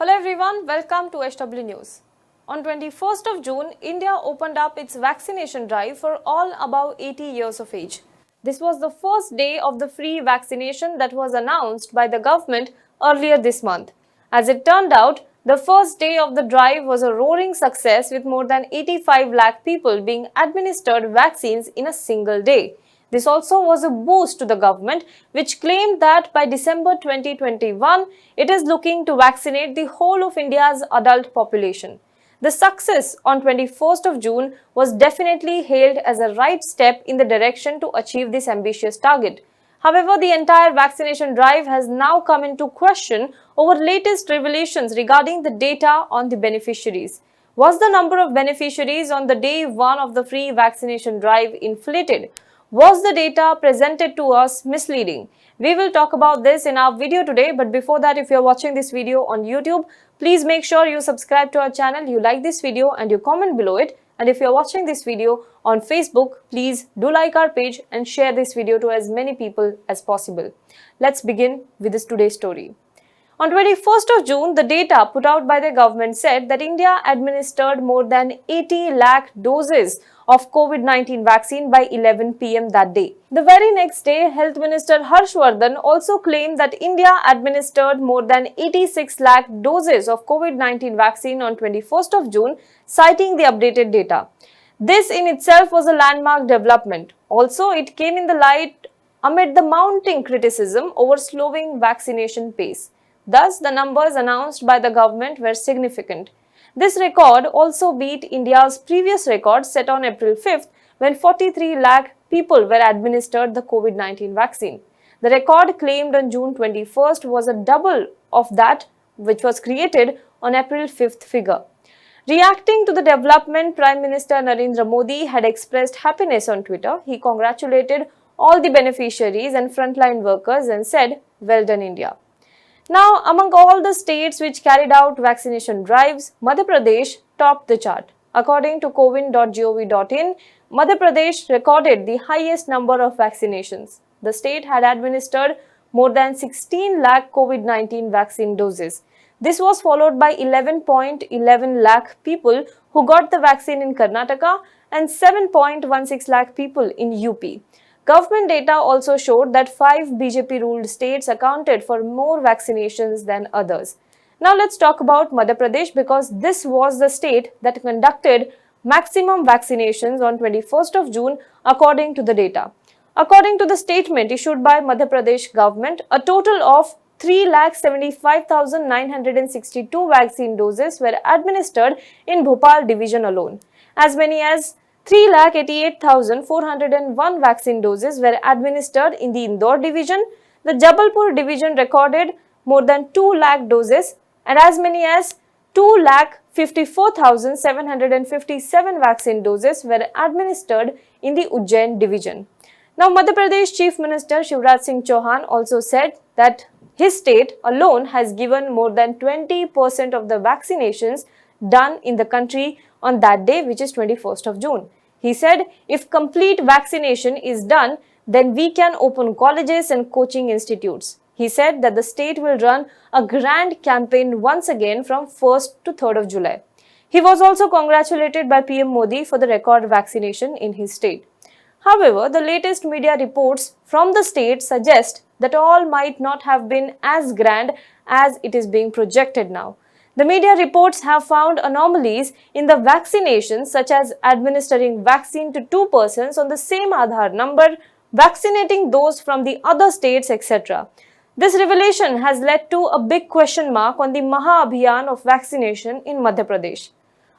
Hello everyone, welcome to HW News. On 21st of June, India opened up its vaccination drive for all above 80 years of age. This was the first day of the free vaccination that was announced by the government earlier this month. As it turned out, the first day of the drive was a roaring success with more than 85 lakh people being administered vaccines in a single day. This also was a boost to the government, which claimed that by December 2021, it is looking to vaccinate the whole of India's adult population. The success on 21st of June was definitely hailed as a right step in the direction to achieve this ambitious target. However, the entire vaccination drive has now come into question over latest revelations regarding the data on the beneficiaries. Was the number of beneficiaries on the day one of the free vaccination drive inflated? Was the data presented to us misleading? We will talk about this in our video today, but before that, if you are watching this video on YouTube, please make sure you subscribe to our channel, you like this video and you comment below it. And if you are watching this video on Facebook, please do like our page and share this video to as many people as possible. Let's begin with this today's story. On 21st of June, the data put out by the government said that India administered more than 80 lakh doses of COVID-19 vaccine by 11 p.m. that day. The very next day, Health Minister Harsh Vardhan also claimed that India administered more than 86 lakh doses of COVID-19 vaccine on 21st of June, citing the updated data. This in itself was a landmark development. Also, it came in the light amid the mounting criticism over slowing vaccination pace. Thus, the numbers announced by the government were significant. This record also beat India's previous record set on April 5th when 43 lakh people were administered the COVID-19 vaccine. The record claimed on June 21st was a double of that which was created on April 5th figure. Reacting to the development, Prime Minister Narendra Modi had expressed happiness on Twitter. He congratulated all the beneficiaries and frontline workers and said, "Well done, India." Now, among all the states which carried out vaccination drives, Madhya Pradesh topped the chart. According to cowin.gov.in, Madhya Pradesh recorded the highest number of vaccinations. The state had administered more than 16 lakh COVID-19 vaccine doses. This was followed by 11.11 lakh people who got the vaccine in Karnataka and 7.16 lakh people in UP. Government data also showed that 5 BJP-ruled states accounted for more vaccinations than others. Now let's talk about Madhya Pradesh because this was the state that conducted maximum vaccinations on 21st of June according to the data. According to the statement issued by Madhya Pradesh government, a total of 3,75,962 vaccine doses were administered in Bhopal division alone. As many as 3,88,401 vaccine doses were administered in the Indore division. The Jabalpur division recorded more than 2 lakh doses and as many as 2,54,757 vaccine doses were administered in the Ujjain division. Now, Madhya Pradesh Chief Minister Shivraj Singh Chauhan also said that his state alone has given more than 20% of the vaccinations done in the country on that day, which is 21st of June. He said, if complete vaccination is done, then we can open colleges and coaching institutes. He said that the state will run a grand campaign once again from 1st to 3rd of July. He was also congratulated by PM Modi for the record vaccination in his state. However, the latest media reports from the state suggest that all might not have been as grand as it is being projected now. The media reports have found anomalies in the vaccinations such as administering vaccine to 2 persons on the same Aadhaar number, vaccinating those from the other states, etc. This revelation has led to a big question mark on the Maha Abhiyan of vaccination in Madhya Pradesh.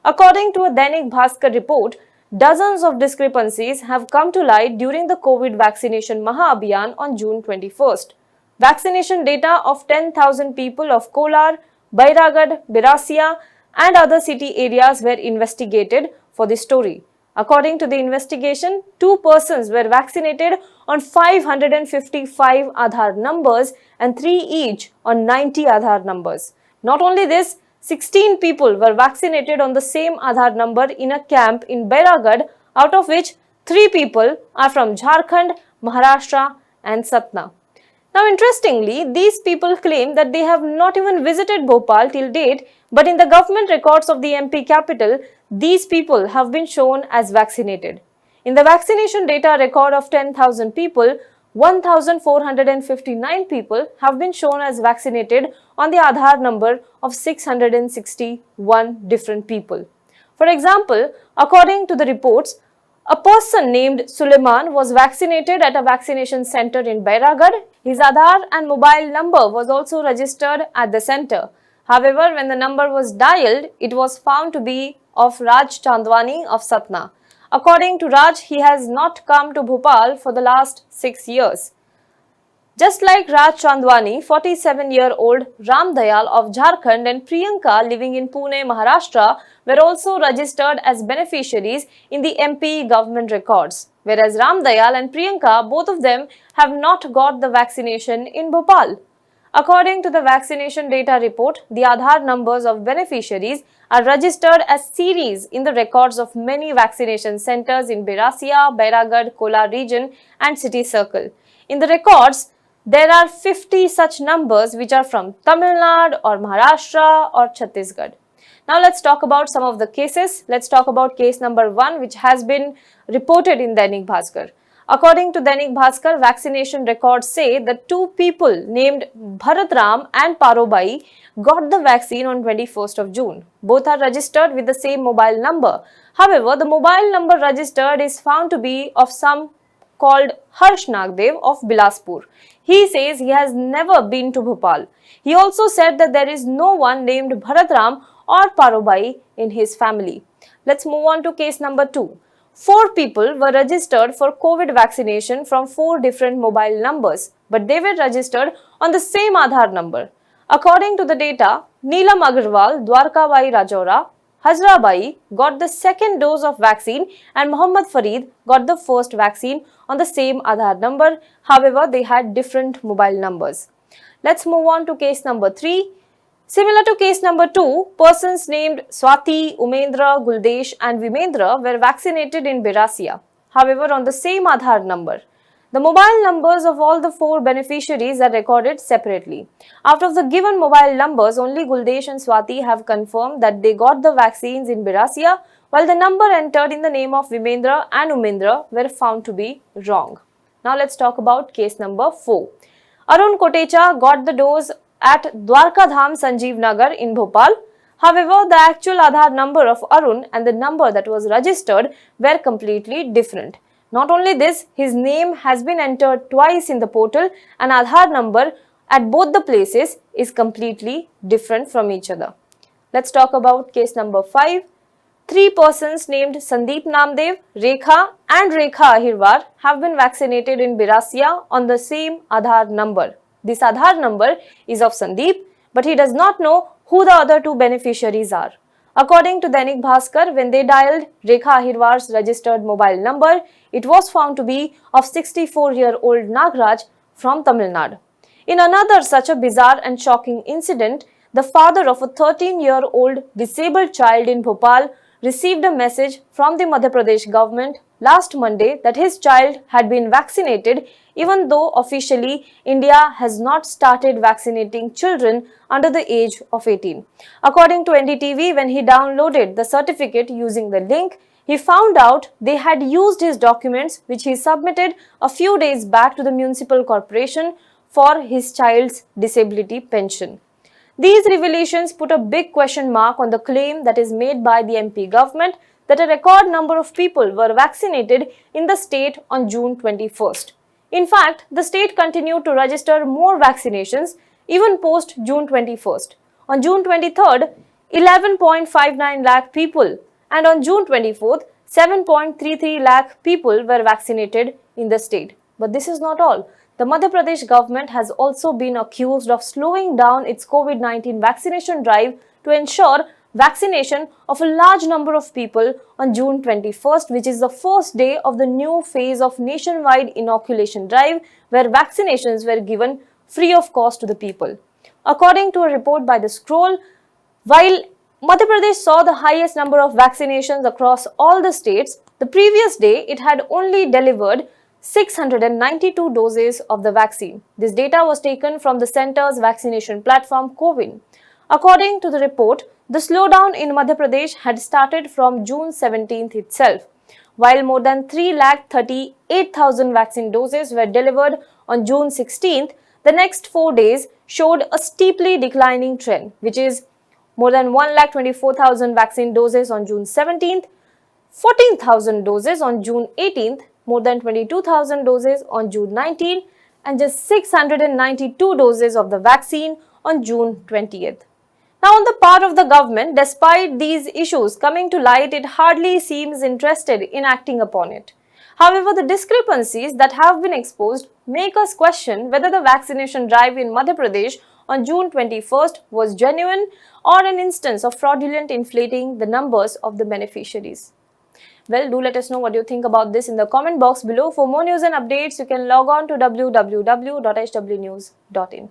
According to a Dainik Bhaskar report, dozens of discrepancies have come to light during the COVID vaccination Maha Abhiyan on June 21st. Vaccination data of 10,000 people of Kolar, Bairagad, Birasia and other city areas were investigated for this story. According to the investigation, 2 persons were vaccinated on 555 Aadhaar numbers and 3 each on 90 Aadhaar numbers. Not only this, 16 people were vaccinated on the same Aadhaar number in a camp in Bairagad, out of which 3 people are from Jharkhand, Maharashtra and Satna. Now, interestingly, these people claim that they have not even visited Bhopal till date, but in the government records of the MP capital, these people have been shown as vaccinated. In the vaccination data record of 10,000 people, 1,459 people have been shown as vaccinated on the Aadhaar number of 661 different people. For example, according to the reports, a person named Suleiman was vaccinated at a vaccination center in Bairagad. His Aadhaar and mobile number was also registered at the center. However, when the number was dialed, it was found to be of Raj Chandwani of Satna. According to Raj, he has not come to Bhopal for the last 6 years. Just like Raj Chandwani, 47-year-old Ram Dayal of Jharkhand and Priyanka living in Pune, Maharashtra were also registered as beneficiaries in the MP government records, whereas Ram Dayal and Priyanka, both of them, have not got the vaccination in Bhopal. According to the vaccination data report, the Aadhaar numbers of beneficiaries are registered as series in the records of many vaccination centers in Birasia, Bairagad, Kolar region and City Circle. In the records, there are 50 such numbers which are from Tamil Nadu or Maharashtra or Chhattisgarh. Now let's talk about some of the cases. Let's talk about case number 1 which has been reported in Dainik Bhaskar. According to Dainik Bhaskar, vaccination records say that 2 people named Bharatram and Parobai got the vaccine on 21st of June. Both are registered with the same mobile number. However, the mobile number registered is found to be of some called Harsh Nagdev of Bilaspur. He says he has never been to Bhopal. He also said that there is no one named Bharatram or Parobai in his family. Let's move on to case number 2. 4 people were registered for COVID vaccination from 4 different mobile numbers, but they were registered on the same Aadhaar number. According to the data, Neelam Agarwal, Dwarkabai Rajoura, Hazrabai got the second dose of vaccine and Mohammad Fareed got the first vaccine on the same Aadhaar number. However, they had different mobile numbers. Let's move on to case number 3. Similar to case number 2, persons named Swati, Umendra, Guldesh and Vimendra were vaccinated in Birasia. However, on the same Aadhaar number. The mobile numbers of all the 4 beneficiaries are recorded separately. Out of the given mobile numbers, only Guldesh and Swati have confirmed that they got the vaccines in Birasia, while the number entered in the name of Vimendra and Umendra were found to be wrong. Now let's talk about case number 4. Arun Kotecha got the dose at Dwarkadham Sanjeev Nagar in Bhopal. However, the actual Aadhaar number of Arun and the number that was registered were completely different. Not only this, his name has been entered twice in the portal and Aadhaar number at both the places is completely different from each other. Let's talk about case number 5. 3 persons named Sandeep Namdev, Rekha and Rekha Ahirwar have been vaccinated in Birasia on the same Aadhaar number. This Aadhaar number is of Sandeep, but he does not know who the other 2 beneficiaries are. According to Dainik Bhaskar, when they dialed Rekha Ahirwar's registered mobile number, it was found to be of 64-year-old Nagraj from Tamil Nadu. In another such a bizarre and shocking incident, the father of a 13-year-old disabled child in Bhopal received a message from the Madhya Pradesh government last Monday that his child had been vaccinated, even though officially India has not started vaccinating children under the age of 18. According to NDTV, when he downloaded the certificate using the link, he found out they had used his documents which he submitted a few days back to the municipal corporation for his child's disability pension. These revelations put a big question mark on the claim that is made by the MP government that a record number of people were vaccinated in the state on June 21st. In fact, the state continued to register more vaccinations even post June 21st. On June 23rd, 11.59 lakh people and on June 24th, 7.33 lakh people were vaccinated in the state. But this is not all. The Madhya Pradesh government has also been accused of slowing down its COVID-19 vaccination drive to ensure vaccination of a large number of people on June 21st, which is the first day of the new phase of nationwide inoculation drive where vaccinations were given free of cost to the people. According to a report by The Scroll, while Madhya Pradesh saw the highest number of vaccinations across all the states, the previous day it had only delivered 692 doses of the vaccine. This data was taken from the centre's vaccination platform CoWIN. According to the report, the slowdown in Madhya Pradesh had started from June 17th itself. While more than 3,38,000 vaccine doses were delivered on June 16th, the next 4 days showed a steeply declining trend, which is more than 1,24,000 vaccine doses on June 17th, 14,000 doses on June 18th, more than 22,000 doses on June 19th, and just 692 doses of the vaccine on June 20th. Now, on the part of the government, despite these issues coming to light, it hardly seems interested in acting upon it. However, the discrepancies that have been exposed make us question whether the vaccination drive in Madhya Pradesh on June 21st was genuine or an instance of fraudulent inflating the numbers of the beneficiaries. Well, do let us know what you think about this in the comment box below. For more news and updates, you can log on to www.hwnews.in.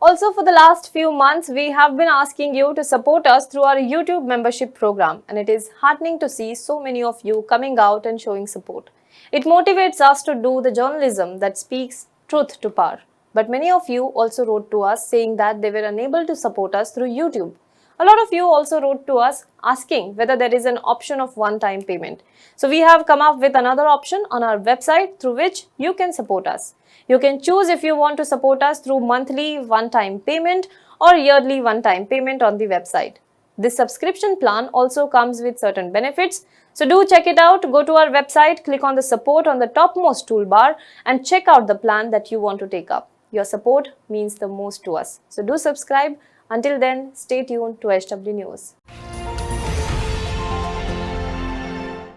Also, for the last few months, we have been asking you to support us through our YouTube membership program, and it is heartening to see so many of you coming out and showing support. It motivates us to do the journalism that speaks truth to power. But many of you also wrote to us saying that they were unable to support us through YouTube. A lot of you also wrote to us asking whether there is an option of one-time payment. So we have come up with another option on our website through which you can support us. You can choose if you want to support us through monthly one-time payment or yearly one-time payment on the website. This subscription plan also comes with certain benefits. So do check it out. Go to our website, click on the support on the topmost toolbar and check out the plan that you want to take up. Your support means the most to us. So do subscribe. Until then, stay tuned to HW News.